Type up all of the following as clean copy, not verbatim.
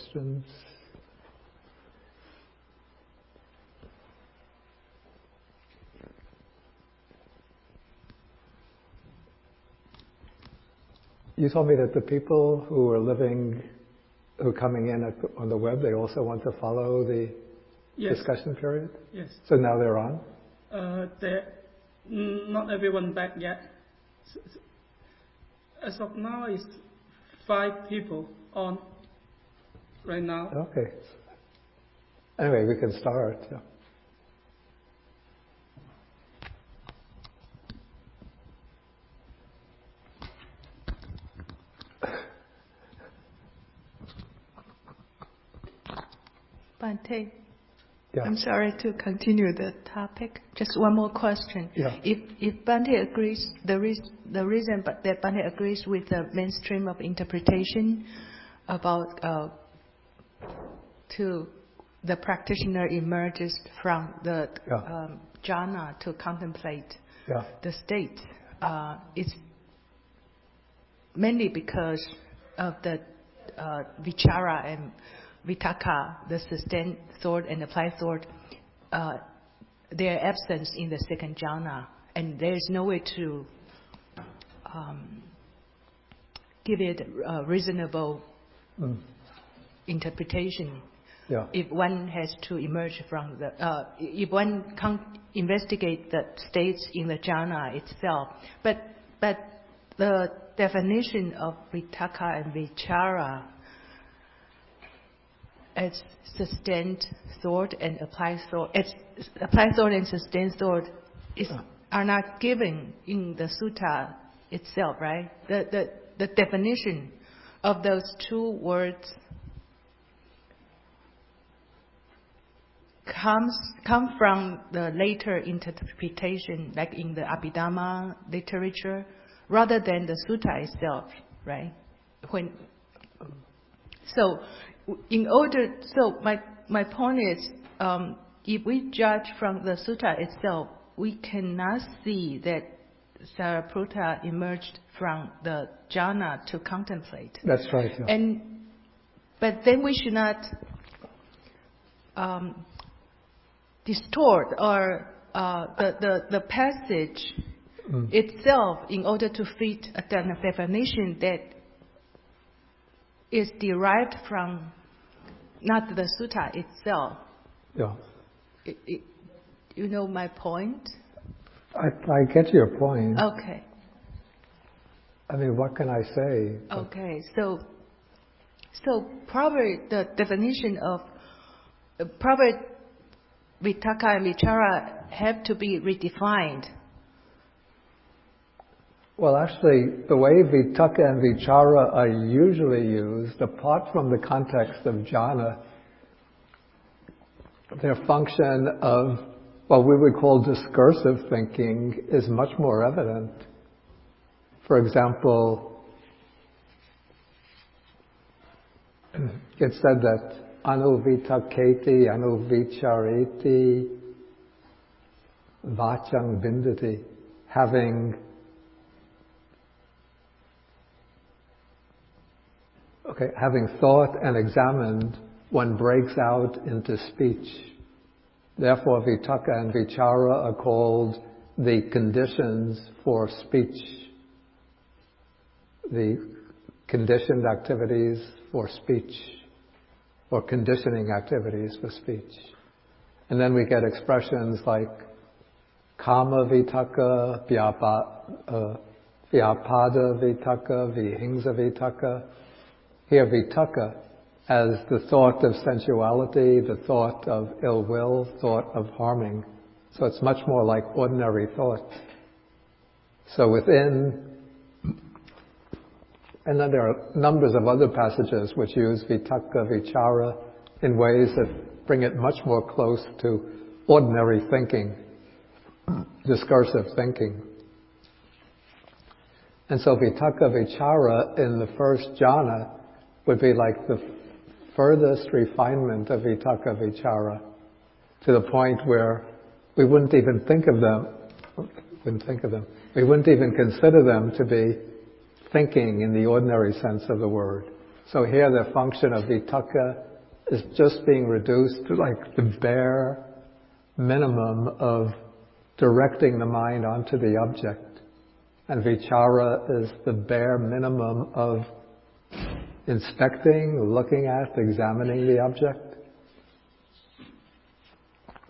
questions? You told me that the people who are coming in on the web, they also want to follow the discussion period? Yes. So now they're on? Not everyone back yet. As of now, it's 5 people on right now. Okay. Anyway, we can start. Yeah. Bhante, Yeah. I'm sorry to continue the topic. Just one more question. Yeah. If Bhante agrees, the reason that Bhante agrees with the mainstream of interpretation about the practitioner emerges from the jhana to contemplate the state, it's mainly because of the vichara and vitakka, the sustained thought and applied thought, their absence in the second jhana, and there is no way to give it a reasonable interpretation. Yeah. If one has to emerge from if one can't investigate the states in the jhana itself, but the definition of vitakka and vichara as sustained thought and applied thought, applied thought and sustained thought are not given in the sutta itself, right? The definition of those two words come from the later interpretation, like in the Abhidhamma literature, rather than the sutta itself, right? My point is, if we judge from the sutta itself, we cannot see that Sāriputta emerged from the jhana to contemplate. That's right. Yeah. But then we should not distort or the passage itself in order to fit a definition that is derived from not the sutta itself. Yeah. You know my point? I get your point. Okay. I mean, what can I say? Okay, so probably the definition of probably vitakka and vichara have to be redefined. Well, actually, the way vitakka and vichara are usually used, apart from the context of jhana, their function of what we would call discursive thinking is much more evident. For example, it said that anuvitaketi, anuvichareti, vachang bindati, having thought and examined, one breaks out into speech. Therefore, vitakka and vichara are called the conditions for speech, the conditioned activities for speech, or conditioning activities for speech. And then we get expressions like kama vitakka, vyapada vitakka, vihingsa vitakka. Here, vitakka as the thought of sensuality, the thought of ill will, thought of harming. So it's much more like ordinary thought. So and then there are numbers of other passages which use vitakka, vichara in ways that bring it much more close to ordinary thinking, discursive thinking. And so vitakka, vichara in the first jhana would be like the furthest refinement of vitakka, vichara, to the point where we wouldn't even think of them. We wouldn't even consider them to be thinking in the ordinary sense of the word. So here the function of vitakka is just being reduced to like the bare minimum of directing the mind onto the object. And vichara is the bare minimum of inspecting, looking at, examining the object.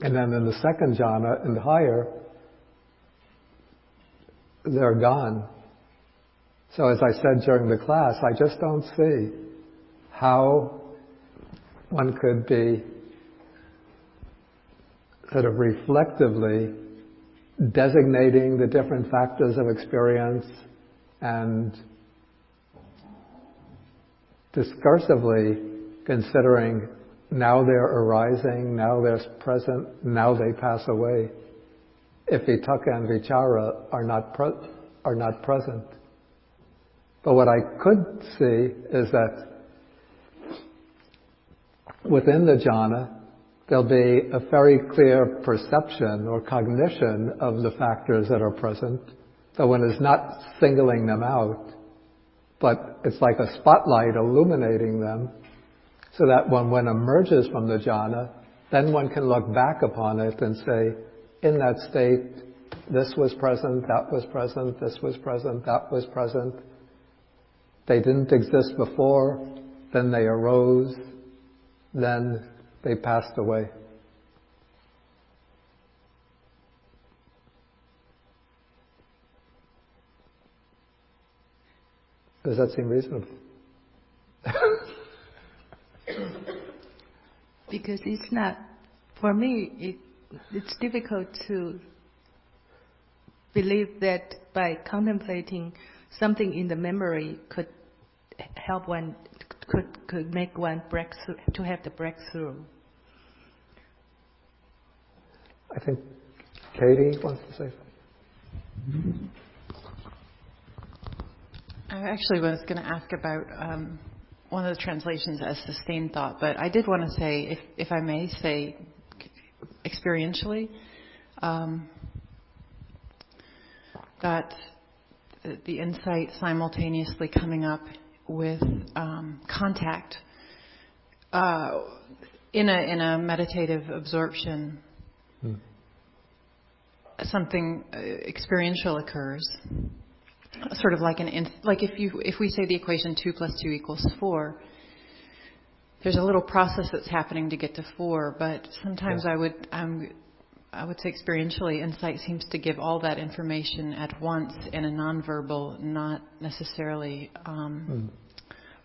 And then in the second jhana and higher, they're gone. So as I said during the class, I just don't see how one could be sort of reflectively designating the different factors of experience and discursively considering now they're arising, now they're present, now they pass away, if vitakka and vichara are not present. But what I could see is that within the jhana, there'll be a very clear perception or cognition of the factors that are present. So one is not singling them out, but it's like a spotlight illuminating them, so that when one emerges from the jhana, then one can look back upon it and say, in that state, this was present, that was present, this was present, that was present. They didn't exist before, then they arose, then they passed away. Does that seem reasonable? Because it's not, for me, it's difficult to believe that by contemplating something in the memory could help one, could make one breakthrough, to have the breakthrough. I think Katie wants to say something. I actually was going to ask about one of the translations as sustained thought, but I did want to say, if I may say, experientially, that the insight simultaneously coming up with contact in a meditative absorption, something experiential occurs. Sort of like if we say the equation 2 + 2 = 4, there's a little process that's happening to get to 4. But sometimes I would say experientially, insight seems to give all that information at once in a nonverbal, not necessarily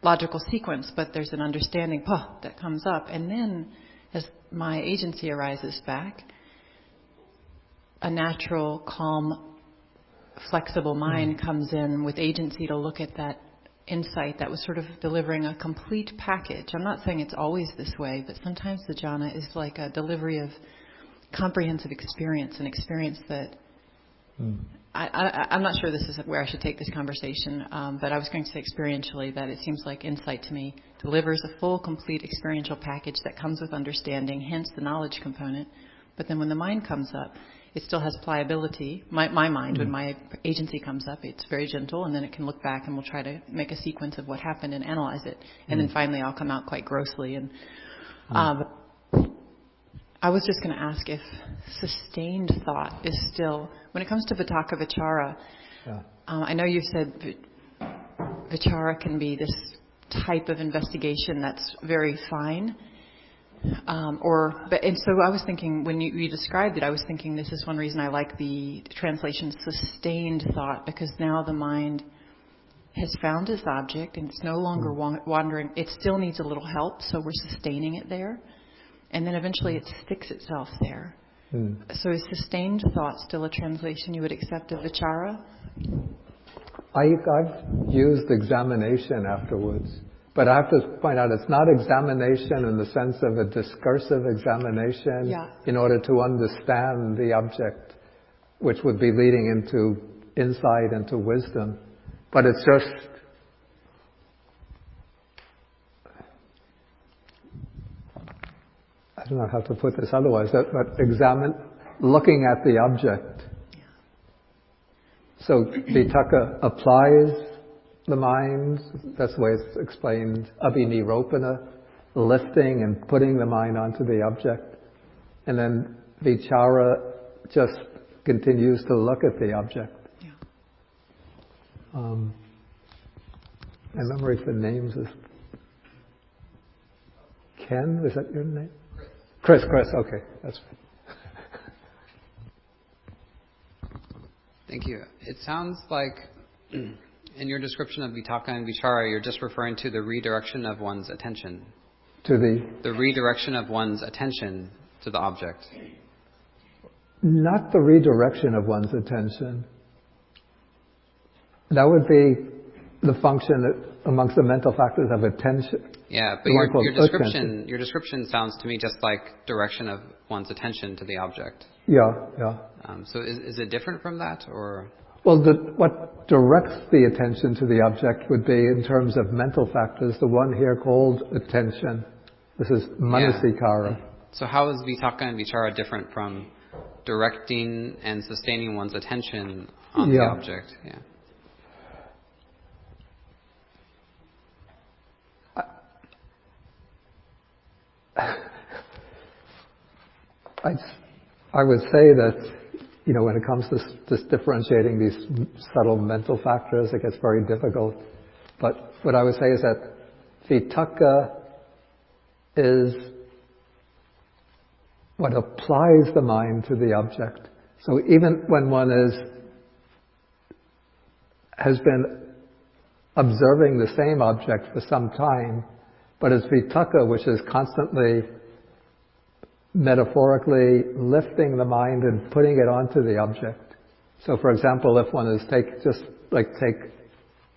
logical sequence. But there's an understanding that comes up, and then as my agency arises back, a natural, calm, flexible mind comes in with agency to look at that insight that was sort of delivering a complete package. I'm not saying it's always this way, but sometimes the jhana is like a delivery of comprehensive experience, an experience that I'm not sure this is where I should take this conversation, but I was going to say experientially that it seems like insight to me delivers a full, complete experiential package that comes with understanding, hence the knowledge component. But then when the mind comes up, it still has pliability. My mind, when my agency comes up, it's very gentle, and then it can look back and we'll try to make a sequence of what happened and analyze it. And then finally I'll come out quite grossly. And I was just going to ask if sustained thought is still, when it comes to vitakka vichara, I know you said vichara can be this type of investigation that's very fine. And so I was thinking, when you described it, I was thinking this is one reason I like the translation sustained thought, because now the mind has found its object and it's no longer wandering. It still needs a little help, so we're sustaining it there. And then eventually it sticks itself there. So is sustained thought still a translation you would accept of vichara? I've used examination afterwards. But I have to point out, it's not examination in the sense of a discursive examination in order to understand the object, which would be leading into insight, into wisdom. But it's just, I don't know how to put this otherwise, but looking at the object. So vitakka applies the mind. That's the way it's explained. Abhiniropana, lifting and putting the mind onto the object. And then vichara just continues to look at the object. Yeah. My memory for names is Ken. Is that your name? Chris. Okay, that's. Thank you. It sounds like in your description of vitaka and vichara, you're just referring to the redirection of one's attention. To the redirection of one's attention to the object. Not the redirection of one's attention. That would be the function amongst the mental factors of attention. Yeah, but your description sounds to me just like direction of one's attention to the object. Yeah. So is it different from that, or? Well, what directs the attention to the object would be, in terms of mental factors, the one here called attention. This is manasikara. Yeah. So how is vitaka and vichara different from directing and sustaining one's attention on the object? Yeah. I would say that, when it comes to just differentiating these subtle mental factors, it gets very difficult. But what I would say is that vitaka is what applies the mind to the object. So even when one has been observing the same object for some time, but it's vitaka which is constantly metaphorically lifting the mind and putting it onto the object. So for example, if one is take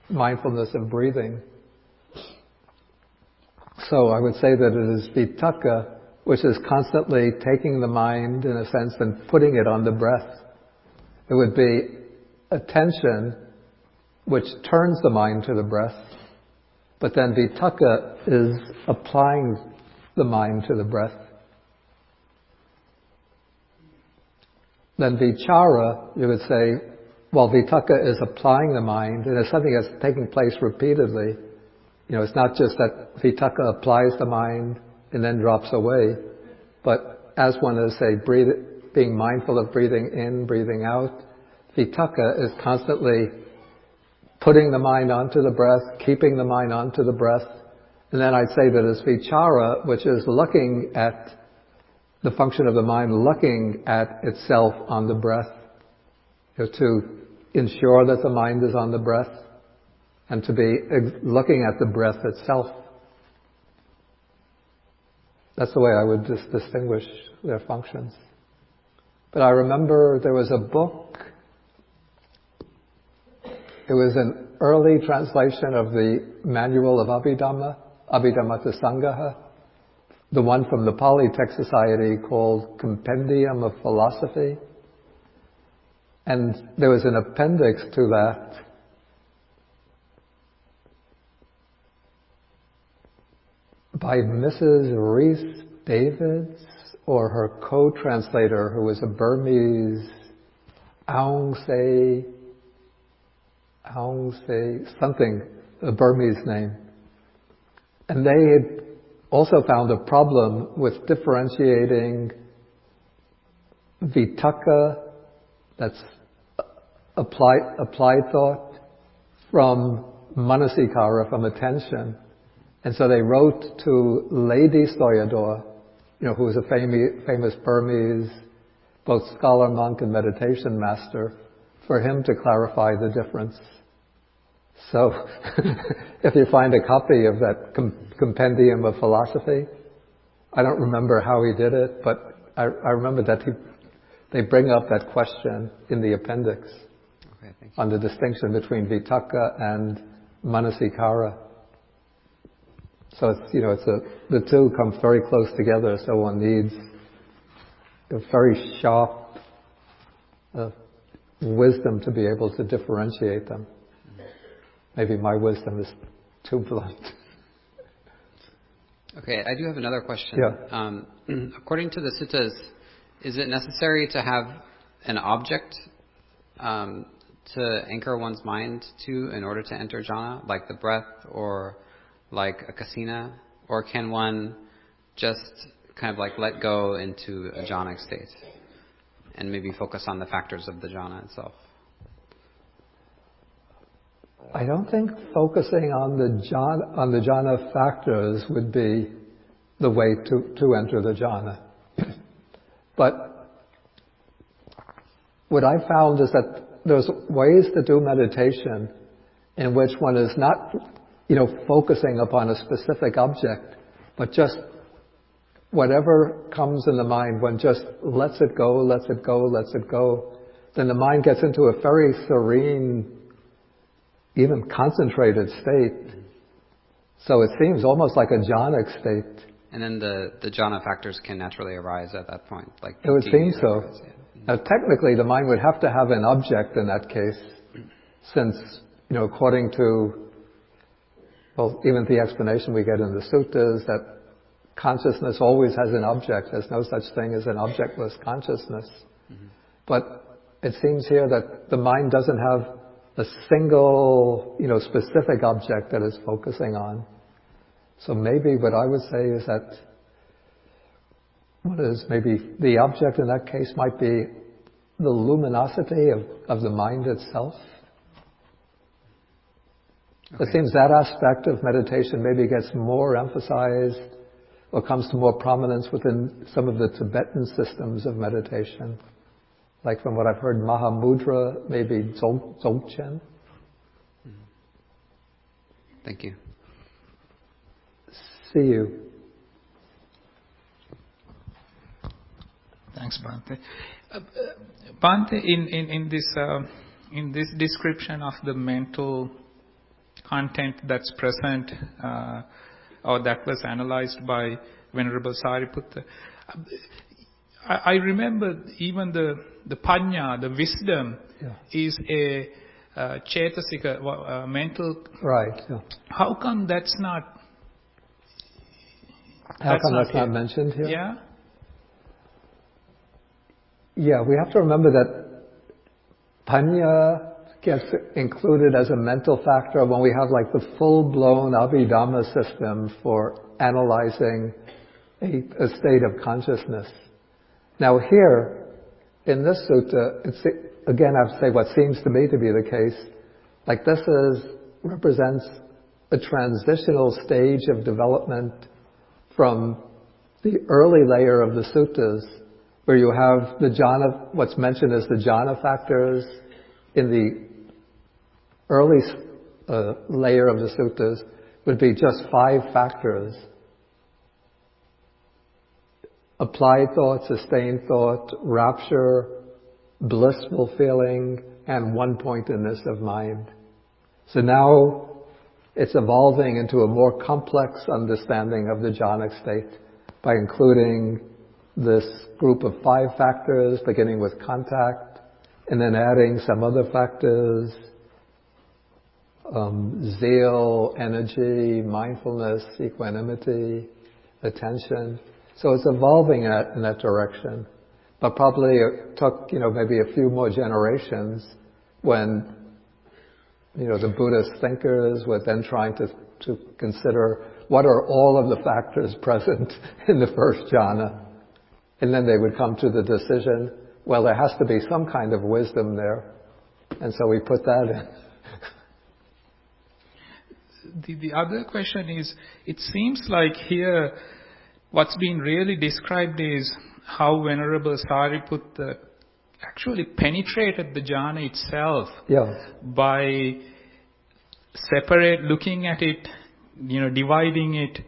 mindfulness of breathing. So I would say that it is vitaka which is constantly taking the mind, in a sense, and putting it on the breath. It would be attention which turns the mind to the breath, but then vitaka is applying the mind to the breath. Then vichara, you would say, well, vitaka is applying the mind, and it's something that's taking place repeatedly. It's not just that vitaka applies the mind and then drops away, but as one is, say, being mindful of breathing in, breathing out, vitaka is constantly putting the mind onto the breath, keeping the mind onto the breath, and then I'd say that it's vichara, which is looking at the function of the mind, looking at itself on the breath, to ensure that the mind is on the breath, and to be looking at the breath itself. That's the way I would distinguish their functions. But I remember there was a book. It was an early translation of the Manual of Abhidhamma, Abhidhammata Sangaha, the one from the Pali Text Society called Compendium of Philosophy. And there was an appendix to that by Mrs. Reese Davids, or her co-translator, who was a Burmese Aung Se something, a Burmese name. And they had also found a problem with differentiating vitaka, that's applied thought, from manasikara, from attention. And so they wrote to Lady Soyador, who was a famous Burmese, both scholar, monk, and meditation master, for him to clarify the difference. So, if you find a copy of that Compendium of Philosophy, I don't remember how he did it, but I remember that they bring up that question in the appendix on the distinction between vitaka and manasikara. So the two come very close together, so one needs a very sharp wisdom to be able to differentiate them. Maybe my wisdom is too blunt. Okay, I do have another question. Yeah. According to the suttas, is it necessary to have an object to anchor one's mind to in order to enter jhana, like the breath or like a kasina? Or can one just kind of like let go into a jhanic state and maybe focus on the factors of the jhana itself? I don't think focusing on the jhana factors would be the way to enter the jhana. But what I found is that there's ways to do meditation in which one is not, focusing upon a specific object, but just whatever comes in the mind, one just lets it go, lets it go, lets it go. Then the mind gets into a very serene, even concentrated state. So it seems almost like a jhanic state. And then the jhana factors can naturally arise at that point. Like it would seem so. Arise, yeah. Now technically the mind would have to have an object in that case, since, according to, even the explanation we get in the suttas, that consciousness always has an object. There's no such thing as an objectless consciousness. Mm-hmm. But it seems here that the mind doesn't have a single, specific object that it's focusing on. So maybe what I would say is that maybe the object in that case might be the luminosity of the mind itself. Okay. It seems that aspect of meditation maybe gets more emphasized or comes to more prominence within some of the Tibetan systems of meditation. Like from what I've heard, Mahamudra, maybe Dzogchen. Thank you. See you. Thanks, Bhante. Bhante, in this description of the mental content that's present, or that was analyzed by Venerable Sāriputta, I remember even the panya, the wisdom, is a cetasika, mental. Right. Yeah. How come that's not? How come that's not mentioned here? Yeah. Yeah, we have to remember that panya gets included as a mental factor when we have like the full-blown Abhidhamma system for analyzing a state of consciousness. Now here, in this sutta, again I have to say what seems to me to be the case, like this represents a transitional stage of development from the early layer of the suttas, where you have the jhana, what's mentioned as the jhana factors. In the early layer of the suttas would be just 5 factors: applied thought, sustained thought, rapture, blissful feeling, and one-pointedness of mind. So now it's evolving into a more complex understanding of the jhanic state by including this group of 5 factors, beginning with contact, and then adding some other factors, zeal, energy, mindfulness, equanimity, attention. So it's evolving in that direction. But probably it took, maybe a few more generations when, the Buddhist thinkers were then trying to consider what are all of the factors present in the first jhana. And then they would come to the decision, well, there has to be some kind of wisdom there. And so we put that in. The other question is, it seems like here what's been really described is how Venerable Sāriputta actually penetrated the jhana itself by looking at it, dividing it.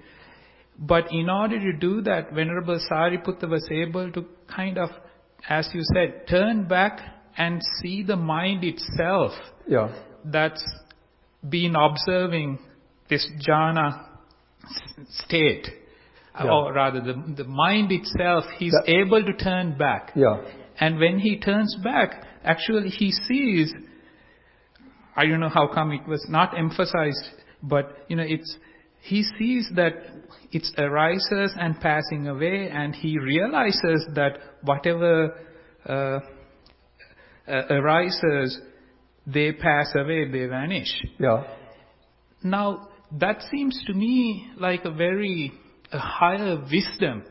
But in order to do that, Venerable Sāriputta was able to kind of, as you said, turn back and see the mind itself that's been observing this jhana state. Or rather, the mind itself, he's able to turn back. And when he turns back, actually he sees, I don't know how come it was not emphasized, but he sees that it arises and passing away, and he realizes that whatever arises they pass away, they vanish. Yeah. Now, that seems to me like a higher wisdom.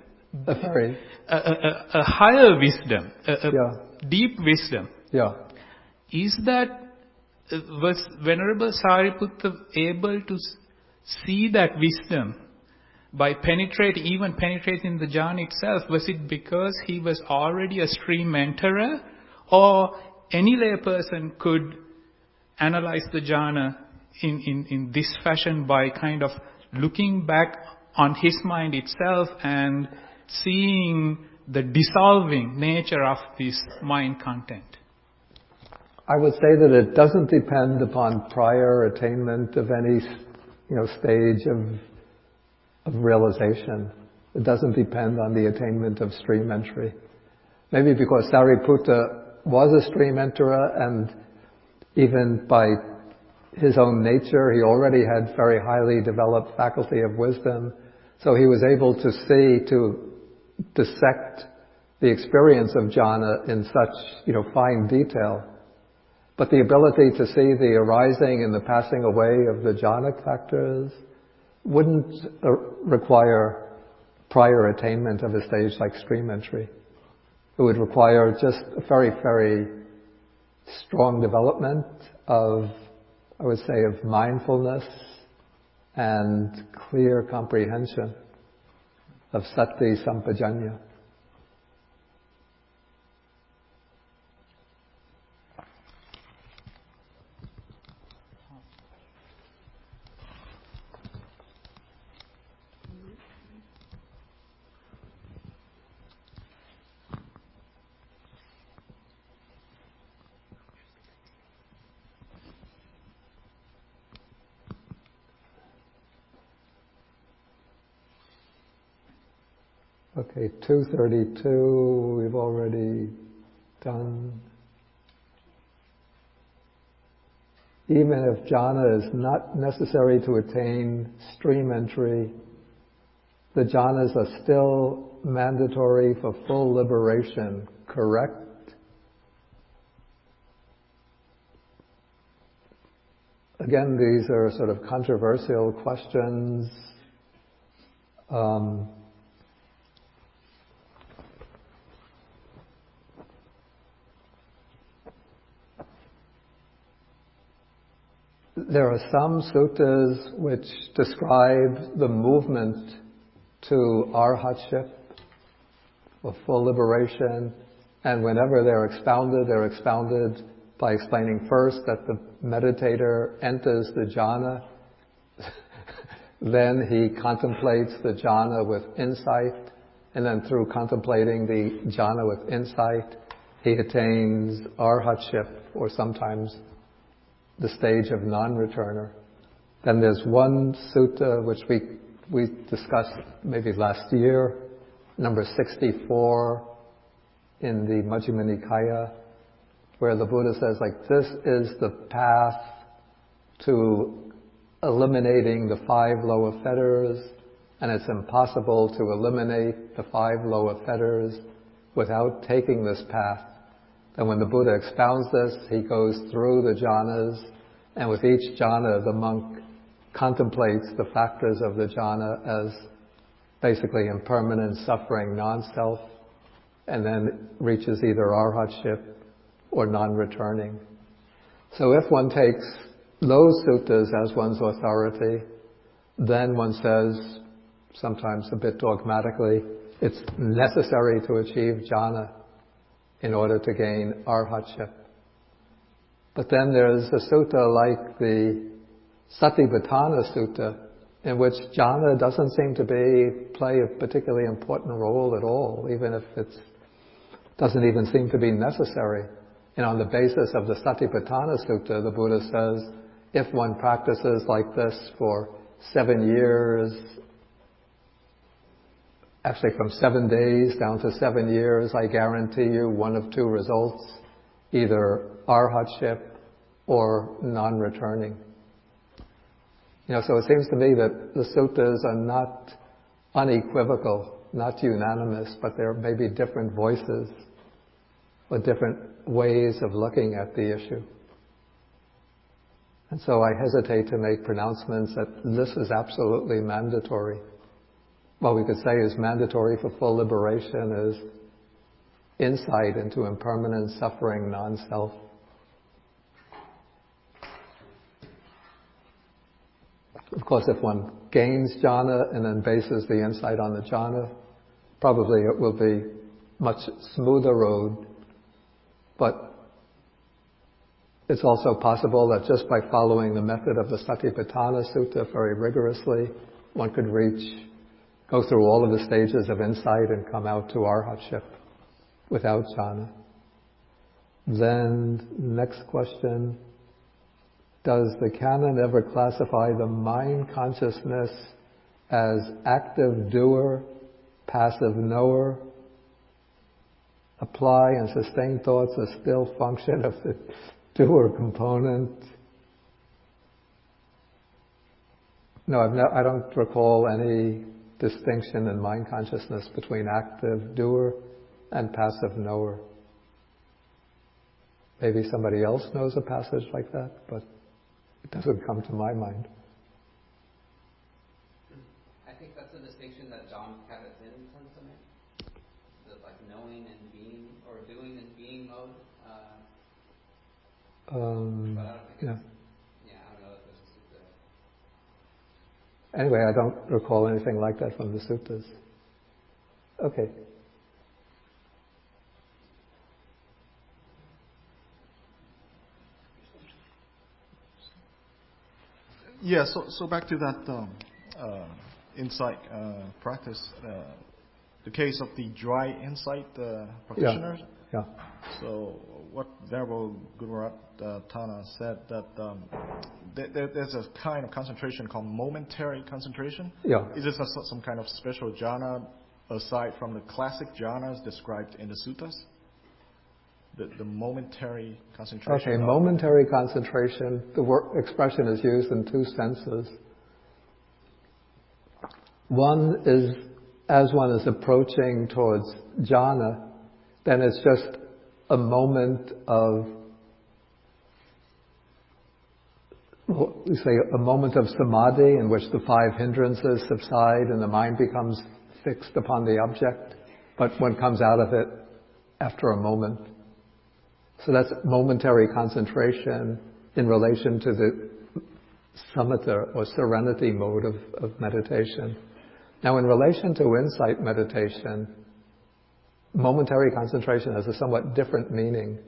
A very. A higher wisdom, deep wisdom. Yeah. Was Venerable Sāriputta able to see that wisdom by penetrating the jhana itself? Was it because he was already a stream enterer, or any lay person could analyze the jhana in this fashion by kind of looking back on his mind itself and seeing the dissolving nature of this mind content? I would say that it doesn't depend upon prior attainment of any, stage of realization. It doesn't depend on the attainment of stream entry. Maybe because Sāriputta was a stream enterer, and even by his own nature, he already had very highly developed faculty of wisdom, so he was able to see, to dissect the experience of jhana in such, fine detail. But the ability to see the arising and the passing away of the jhanic factors wouldn't require prior attainment of a stage like stream entry. It would require just a very, very strong development of, I would say, of mindfulness and clear comprehension of sati sampajanya. Okay, 232 we've already done. Even if jhana is not necessary to attain stream entry, the jhanas are still mandatory for full liberation, correct? Again, these are sort of controversial questions. There are some suttas which describe the movement to arahantship, or full liberation, and whenever they're expounded by explaining first that the meditator enters the jhana, then he contemplates the jhana with insight, and then through contemplating the jhana with insight, he attains arahantship, or sometimes the stage of non-returner. Then there's one sutta which we discussed maybe last year, number 64 in the Majjhima Nikaya, where the Buddha says, this is the path to eliminating the 5 lower fetters, and it's impossible to eliminate the 5 lower fetters without taking this path. And when the Buddha expounds this, he goes through the jhanas, and with each jhana, the monk contemplates the factors of the jhana as basically impermanent, suffering, non-self, and then reaches either arahantship or non-returning. So if one takes those suttas as one's authority, then one says, sometimes a bit dogmatically, it's necessary to achieve jhana in order to gain arahantship. But then there's a sutta like the Satipatthana Sutta, in which jhana doesn't seem to play a particularly important role at all, even if it doesn't even seem to be necessary. And on the basis of the Satipatthana Sutta, the Buddha says, if one practices like this for 7 years, actually from 7 days down to 7 years, I guarantee you one of 2 results, either arahantship or non-returning. So it seems to me that the suttas are not unequivocal, not unanimous, but there may be different voices or different ways of looking at the issue. And so I hesitate to make pronouncements that this is absolutely mandatory. What we could say is mandatory for full liberation is insight into impermanent suffering non-self. Of course, if one gains jhana and then bases the insight on the jhana, probably it will be much smoother road. But it's also possible that just by following the method of the Satipatthana Sutta very rigorously, one could go through all of the stages of insight and come out to arahantship without jhana. Then, next question. Does the canon ever classify the mind consciousness as active doer, passive knower? Apply and sustain thoughts a still function of the doer component? No, I don't recall any distinction in mind consciousness between active doer and passive knower. Maybe somebody else knows a passage like that, but it doesn't come to my mind. I think that's a distinction that John Kabat-Zinn tends to make. The knowing and being, or doing and being mode. But I don't think I don't know if there's a sutta. Anyway, I don't recall anything like that from the suttas. Okay. Yeah, so back to that insight practice, the case of the dry insight practitioners. Yeah. So what Venerable Guru Tana said that there's a kind of concentration called momentary concentration. Yeah. Is this some kind of special jhana aside from the classic jhanas described in the suttas? The momentary concentration. Okay, momentary concentration, the expression is used in two senses. One is, as one is approaching towards jhana, then it's just a moment of, we say a moment of samadhi in which the five hindrances subside and the mind becomes fixed upon the object, but one comes out of it after a moment. So that's momentary concentration in relation to the samatha or serenity mode of meditation. Now in relation to insight meditation, momentary concentration has a somewhat different meaning.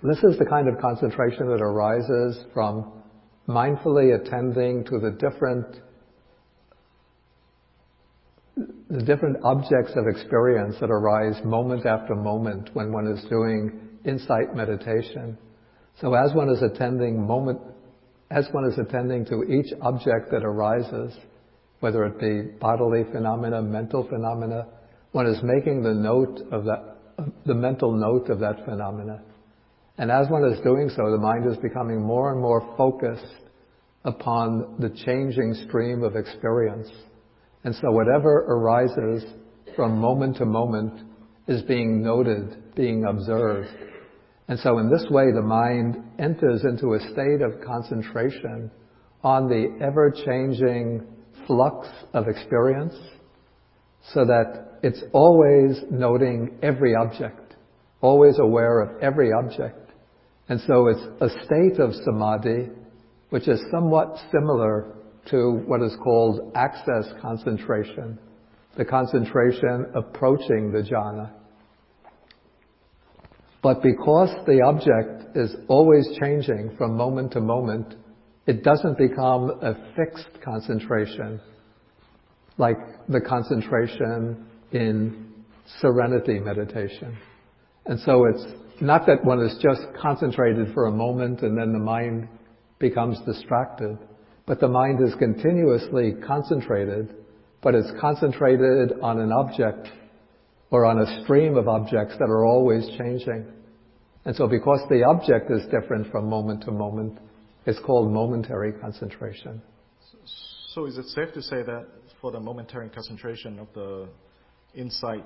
This is the kind of concentration that arises from mindfully attending to the different objects of experience that arise moment after moment when one is doing insight meditation. So as one is attending to each object that arises, whether it be bodily phenomena, mental phenomena, one is making the mental note of that phenomena. And as one is doing so, the mind is becoming more and more focused upon the changing stream of experience. And so whatever arises from moment to moment is being noted, being observed. And so in this way, the mind enters into a state of concentration on the ever-changing flux of experience, so that it's always noting every object, always aware of every object. And so it's a state of samadhi, which is somewhat similar to what is called access concentration, the concentration approaching the jhana. But because the object is always changing from moment to moment, it doesn't become a fixed concentration like the concentration in serenity meditation. And so it's not that one is just concentrated for a moment and then the mind becomes distracted, but the mind is continuously concentrated, but it's concentrated on an object or on a stream of objects that are always changing. And so because the object is different from moment to moment, it's called momentary concentration. So is it safe to say that for the momentary concentration of the insight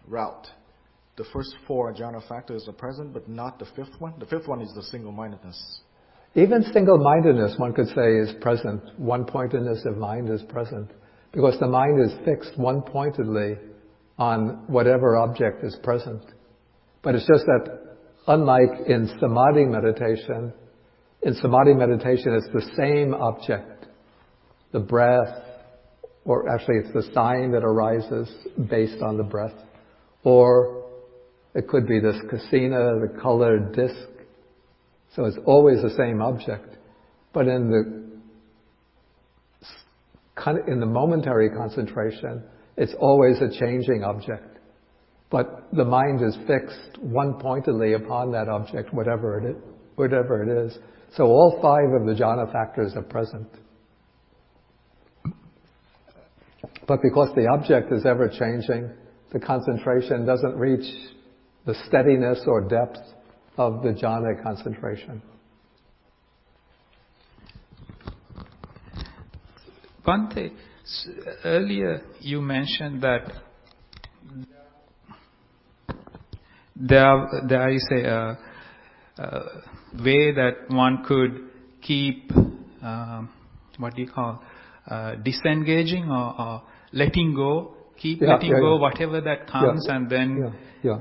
route, the first 4 jhana factors are present, but not the 5th one? The 5th one is the single-mindedness. Even single-mindedness, one could say, is present. One-pointedness of mind is present. Because the mind is fixed one-pointedly on whatever object is present. But it's just that, unlike in samadhi meditation, it's the same object. The breath, or actually it's the sign that arises based on the breath. Or it could be this kasina, the colored disc. So it's always the same object. But in the momentary concentration, it's always a changing object. But the mind is fixed one-pointedly upon that object, whatever it is. So all 5 of the jhana factors are present. But because the object is ever changing, the concentration doesn't reach the steadiness or depth of the jhana concentration. Bhante, earlier you mentioned that there is a way that one could keep, disengaging or letting go, letting go whatever that comes, and then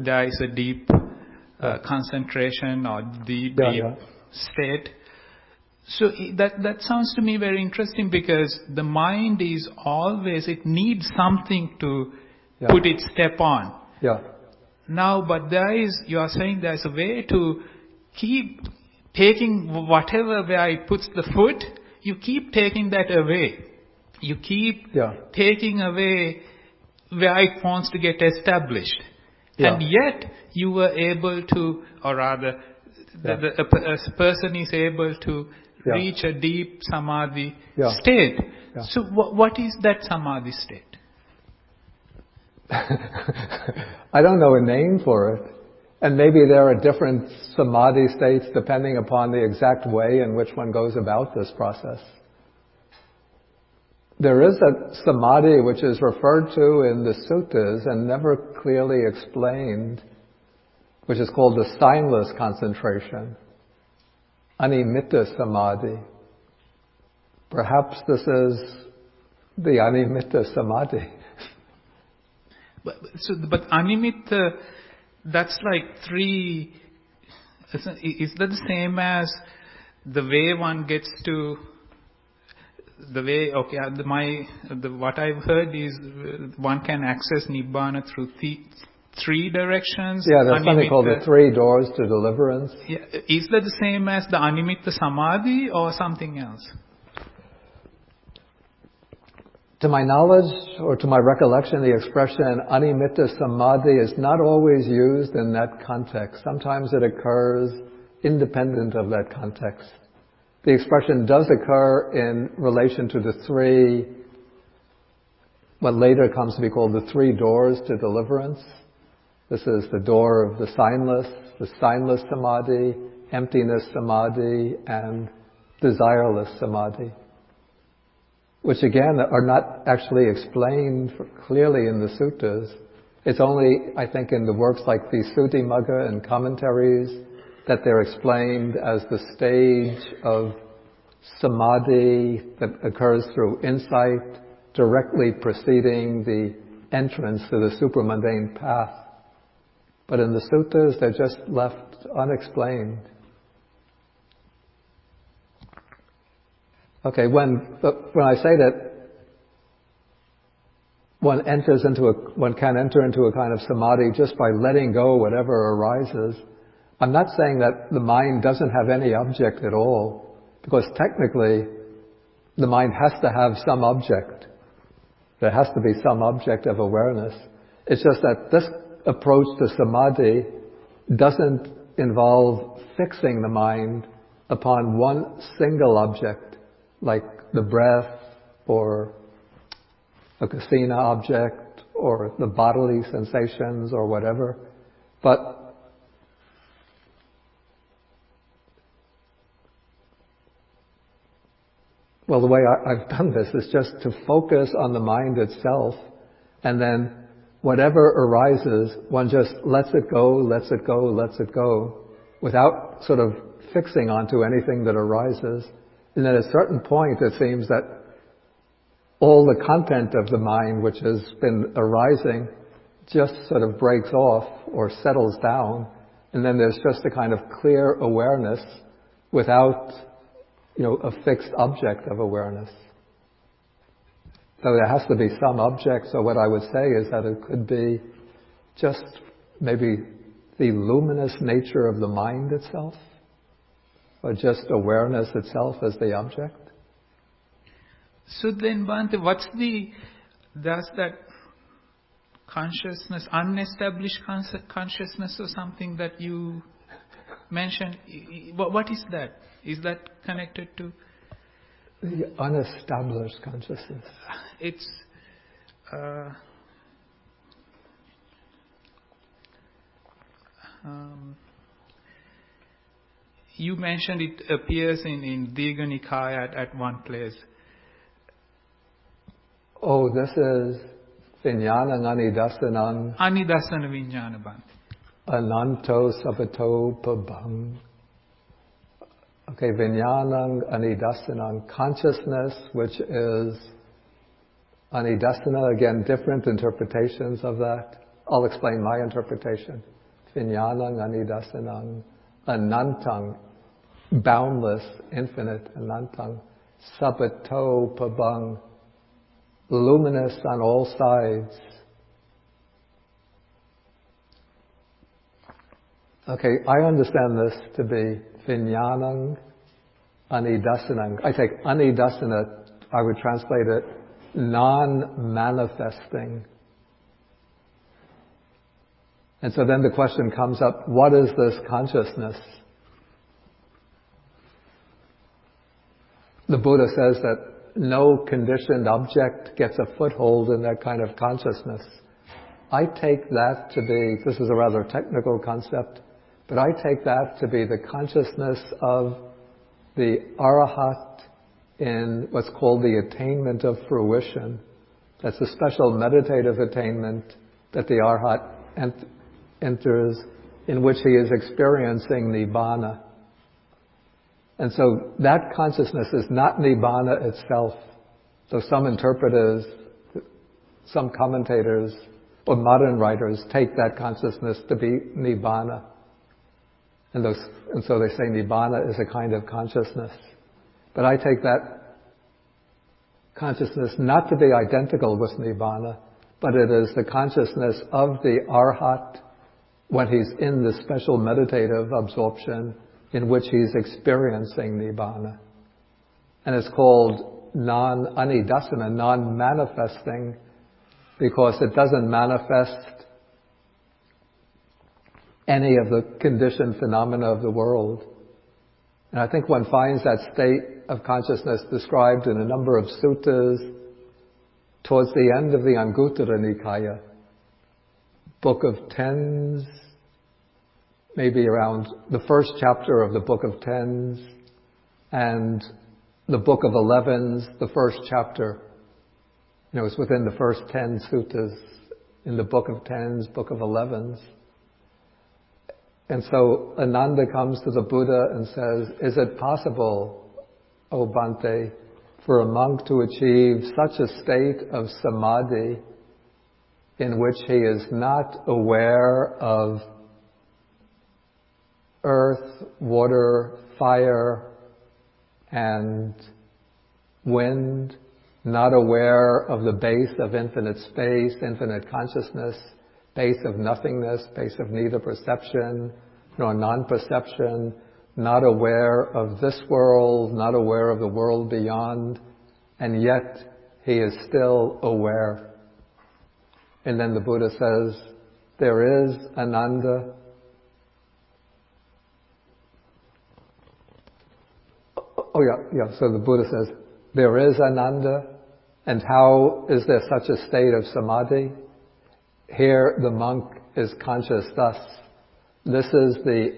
there is a deep concentration or deep state. So that sounds to me very interesting, because the mind is always, it needs something to put its step on. Now, but you are saying there's a way to keep taking whatever where it puts the foot, you keep taking that away. You keep taking away where it wants to get established. And yet you were able to, or rather, a person is able to reach a deep samadhi state. So what is that samadhi state? I don't know a name for it. And maybe there are different samadhi states depending upon the exact way in which one goes about this process. There is a samadhi which is referred to in the suttas and never clearly explained, which is called the signless concentration, animitta samadhi. Perhaps this is the animitta samadhi. But animitta, that's like 3. Is that the same as the way one gets to the way? Okay, what I've heard is one can access nibbana through 3 directions. Yeah, there's something called the 3 doors to deliverance. Yeah. Is that the same as the animitta samadhi or something else? To my knowledge, or to my recollection, the expression animitta samadhi is not always used in that context. Sometimes it occurs independent of that context. The expression does occur in relation to the 3, what later comes to be called the 3 doors to deliverance. This is the door of the signless samadhi, emptiness samadhi, and desireless samadhi, which again are not actually explained clearly in the suttas. It's only, I think, in the works like the Sutta and commentaries that they're explained as the stage of samadhi that occurs through insight, directly preceding the entrance to the supramundane path. But in the suttas, they're just left unexplained. Okay, when I say that one can enter into a kind of samadhi just by letting go whatever arises, I'm not saying that the mind doesn't have any object at all, because technically the mind has to have some object. There has to be some object of awareness. It's just that this approach to samadhi doesn't involve fixing the mind upon one single object, like the breath or a kasina object or the bodily sensations or whatever. But well, the way I've done this is just to focus on the mind itself, and then whatever arises, one just lets it go, without sort of fixing onto anything that arises. And at a certain point, it seems that all the content of the mind which has been arising just sort of breaks off or settles down, and then there's just a kind of clear awareness without, a fixed object of awareness. So there has to be some object. So what I would say is that it could be just maybe the luminous nature of the mind itself, or just awareness itself as the object. So then, Bhante, does that consciousness, unestablished consciousness or something that you mentioned, what is that? Is that connected to? The unestablished consciousness. It's you mentioned it appears in Digha Nikaya at one place. Oh, this is Vijnana Anidasanam Anidasana Vijnana Bhante. Ananto Sabato Pabhang. Okay, Vijnanam Anidasanam, consciousness, which is Anidasana, again, different interpretations of that. I'll explain my interpretation. Vijnanam Anidasanam, Anantang, boundless, infinite, Anantang, Sabato Pabhang, luminous on all sides. Okay, I understand this to be Vijnanam Anidasanam. I take Anidasana, I would translate it non-manifesting. And so then the question comes up, what is this consciousness? The Buddha says that no conditioned object gets a foothold in that kind of consciousness. I take that to be, this is a rather technical concept, but I take that to be the consciousness of the arahat in what's called the attainment of fruition. That's a special meditative attainment that the arahat enters, in which he is experiencing nibbana. And so that consciousness is not nibbana itself. So some interpreters, some commentators, or modern writers take that consciousness to be nibbana. And so they say nibbana is a kind of consciousness. But I take that consciousness not to be identical with nibbana, but it is the consciousness of the arhat when he's in the special meditative absorption in which he's experiencing nibbana. And it's called anidasana, non-manifesting, because it doesn't manifest any of the conditioned phenomena of the world. And I think one finds that state of consciousness described in a number of suttas towards the end of the Anguttara Nikaya, Book of Tens, maybe around the first chapter of the Book of Tens, and the Book of Elevens, the first chapter. It's within the first 10 suttas in the Book of Tens, Book of Elevens. And so Ananda comes to the Buddha and says, is it possible, O Bhante, for a monk to achieve such a state of samadhi in which he is not aware of earth, water, fire, and wind, not aware of the base of infinite space, infinite consciousness, base of nothingness, base of neither perception nor non-perception, not aware of this world, not aware of the world beyond, and yet he is still aware. And then the Buddha says, there is Ananda. So the Buddha says, there is Ananda, and how is there such a state of samadhi? Here the monk is conscious thus. This is the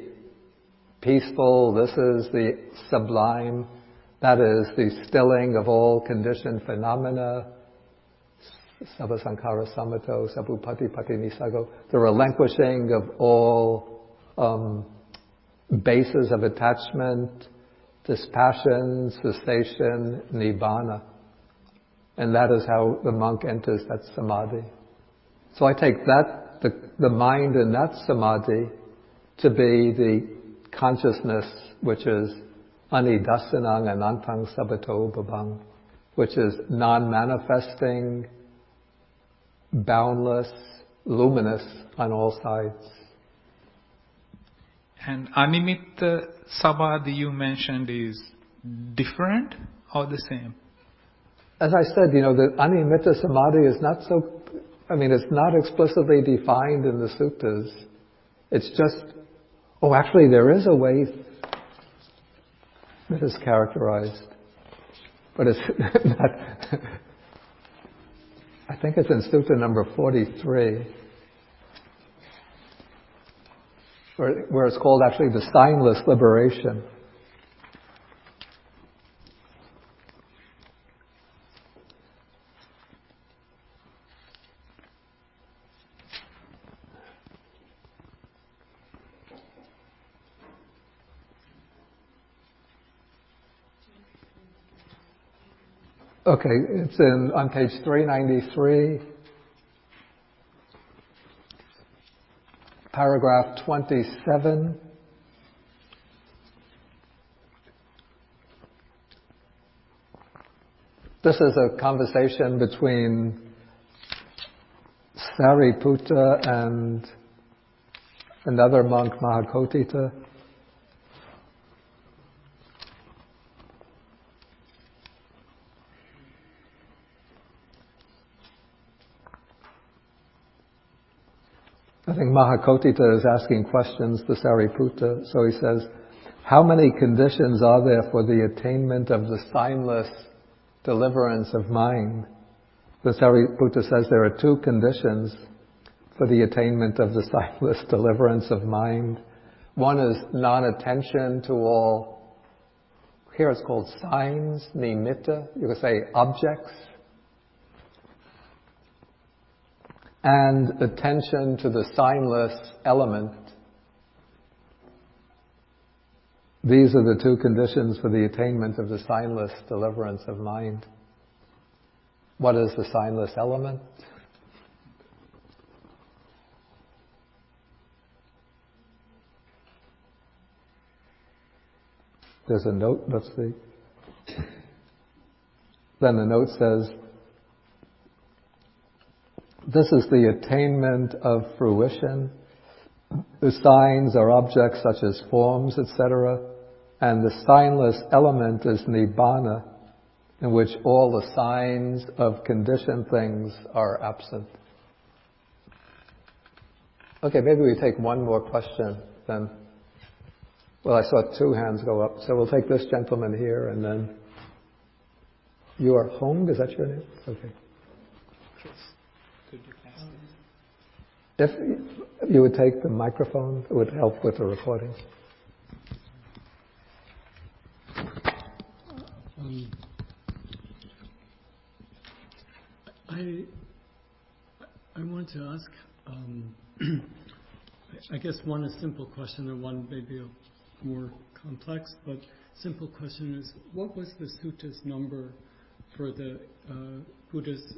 peaceful, this is the sublime, that is the stilling of all conditioned phenomena, sabba sankhara samato, sabbupati pati nisago, the relinquishing of all bases of attachment, dispassion, cessation, nibbana. And that is how the monk enters that samadhi. So I take that, the mind in that samadhi, to be the consciousness which is anidasanang anantang sabbato babang, which is non-manifesting, boundless, luminous on all sides. And animitta samadhi you mentioned is different or the same? As I said, the animitta samadhi is not so, it's not explicitly defined in the suttas. It's just, actually there is a way that is characterized. But it's not, I think it's in sutta number 43, where it's called actually the signless liberation. Okay, it's on page 393, paragraph 27. This is a conversation between Sāriputta and another monk, Mahakotita. I think Mahakotita is asking questions to Sāriputta. So he says, how many conditions are there for the attainment of the signless deliverance of mind? The Sāriputta says there are two conditions for the attainment of the signless deliverance of mind. One is non-attention to all, here it's called signs, nimitta, you could say objects, and attention to the signless element. These are the two conditions for the attainment of the signless deliverance of mind. What is the signless element? There's a note, let's see. Then the note says, this is the attainment of fruition. The signs are objects such as forms, etc. And the signless element is nibbana, in which all the signs of conditioned things are absent. Okay, maybe we take one more question then. Well, I saw two hands go up, so we'll take this gentleman here and then... You are Hong, is that your name? Okay. If you would take the microphone, it would help with the recording. I want to ask, I guess one a simple question and one maybe a more complex, but simple question is, what was the sutta's number for the Buddha's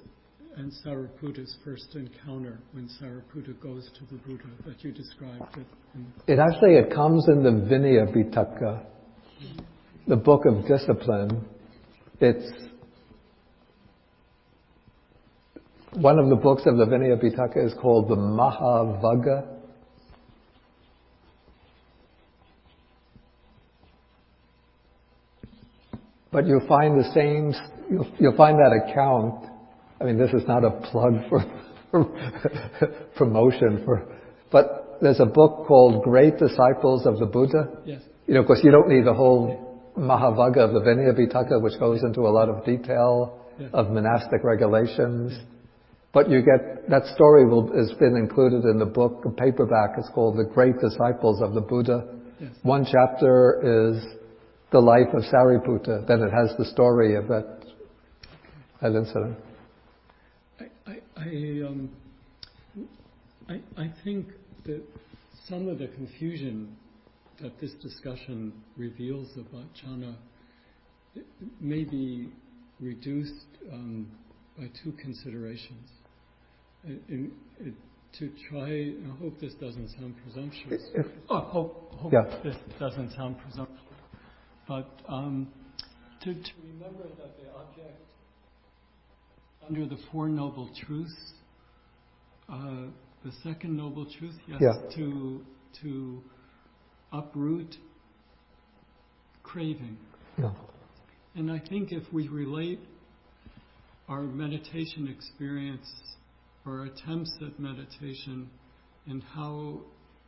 and Sāriputta's first encounter when Sāriputta goes to the Buddha that you described it? It comes in the Vinaya Pitaka, the book of discipline. It's one of the books of the Vinaya Pitaka is called the Mahavagga. But you'll find you'll find that account. This is not a plug for promotion but there's a book called Great Disciples of the Buddha. Yes. Of course, you don't need the whole Mahavagga of the Vinaya Pitaka, which goes into a lot of detail of monastic regulations. Yes. But you get, that story has been included in the book, a paperback. It's called The Great Disciples of the Buddha. Yes. One chapter is the life of Sāriputta. Then it has the story of that incident. I think that some of the confusion that this discussion reveals about jhana may be reduced by two considerations. To try, I hope this doesn't sound presumptuous. Hope this doesn't sound presumptuous. But to remember that the object under the Four Noble Truths, the second noble truth, to uproot craving. Yeah. And I think if we relate our meditation experience or attempts at meditation and how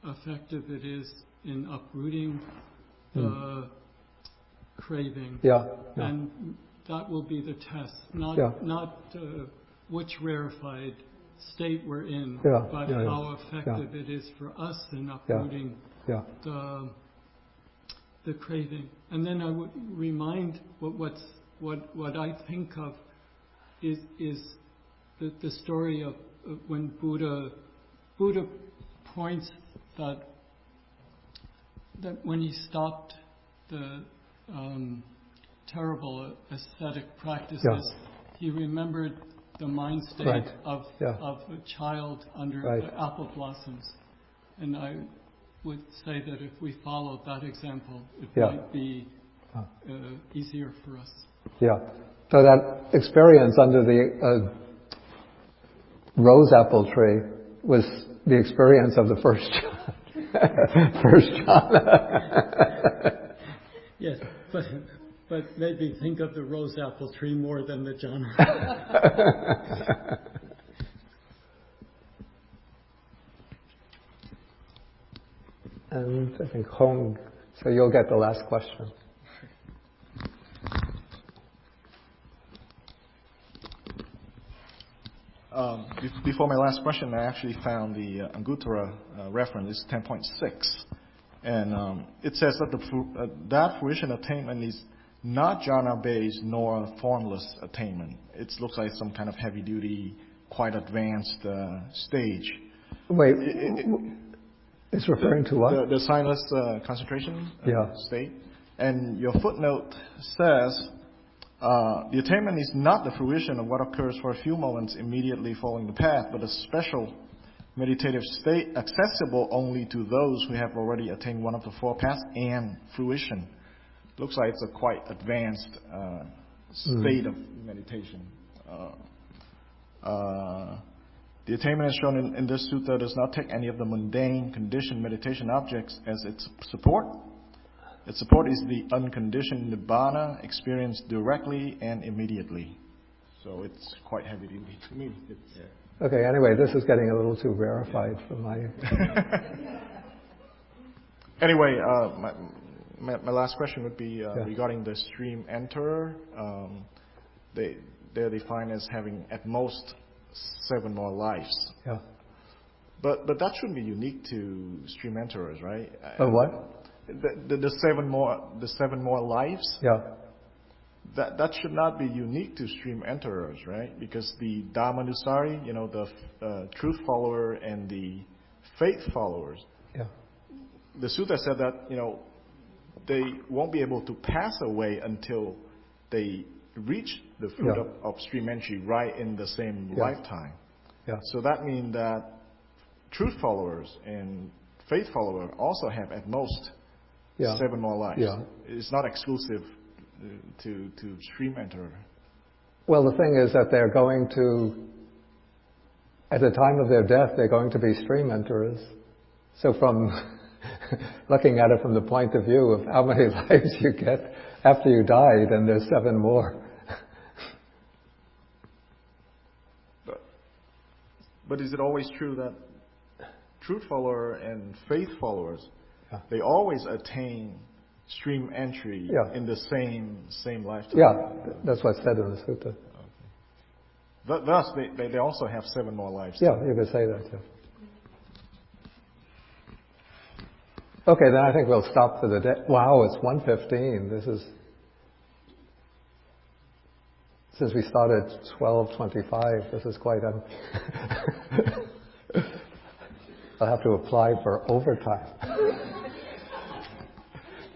effective it is in uprooting the craving, and that will be the test, not which rarefied state we're in, but how effective it is for us in uprooting the craving. And then I would remind what I think of is the story of when Buddha points that when he stopped the terrible ascetic practices, he remembered the mind state of a child under the apple blossoms. And I would say that if we followed that example, it might be easier for us. Yeah. So that experience under the rose apple tree was the experience of the first jhana. Yes, but maybe think of the rose apple tree more than the jhana. And I think Hong, so you'll get the last question. Before my last question, I actually found the Anguttara reference, it's 10.6. And it says that that fruition attainment is not jhana-based nor formless attainment. It looks like some kind of heavy-duty, quite advanced stage. Wait, it's referring to what? The signless concentration state. And your footnote says, the attainment is not the fruition of what occurs for a few moments immediately following the path, but a special meditative state accessible only to those who have already attained one of the four paths and fruition. Looks like it's a quite advanced state of meditation. The attainment as shown in this sutta does not take any of the mundane conditioned meditation objects as its support. Its support is the unconditioned nibbana experienced directly and immediately. So it's quite heavy duty to me. Okay, anyway, this is getting a little too rarefied for my... Anyway, my last question would be regarding the stream enterer. They're defined as having at most 7 more lives. Yeah. But that shouldn't be unique to stream enterers, right? What? The 7 more lives. Yeah. That should not be unique to stream enterers, right? Because the Dhammanusari, the truth follower and the faith followers. Yeah. The sutta said that they won't be able to pass away until they reach the fruit of stream entry right in the same lifetime. Yeah. So that means that truth followers and faith followers also have at most 7 more lives. Yeah. It's not exclusive to stream enterer. Well, the thing is that they're going to, at the time of their death, they're going to be stream enterers. So from looking at it from the point of view of how many lives you get after you die, then there's 7 more. But is it always true that truth follower and faith followers, they always attain stream entry in the same lifetime? Yeah, that's what's said in the sutta. Okay. Thus, they also have 7 more lives. Yeah, you could say that, yeah. Okay, then I think we'll stop for the day. Wow, it's 1:15. This is... Since we started 12:25, this is quite I'll have to apply for overtime.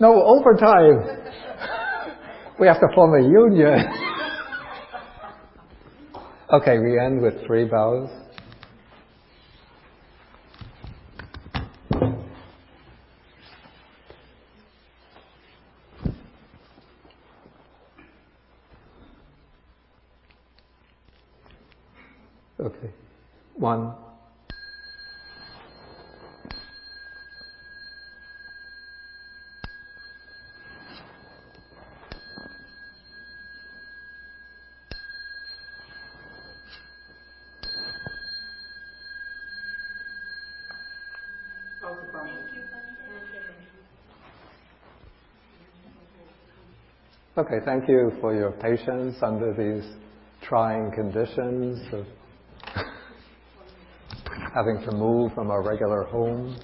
No, overtime! We have to form a union. Okay, we end with 3 bows. Okay. 1. Okay, thank you for your patience under these trying conditions of having to move from our regular home.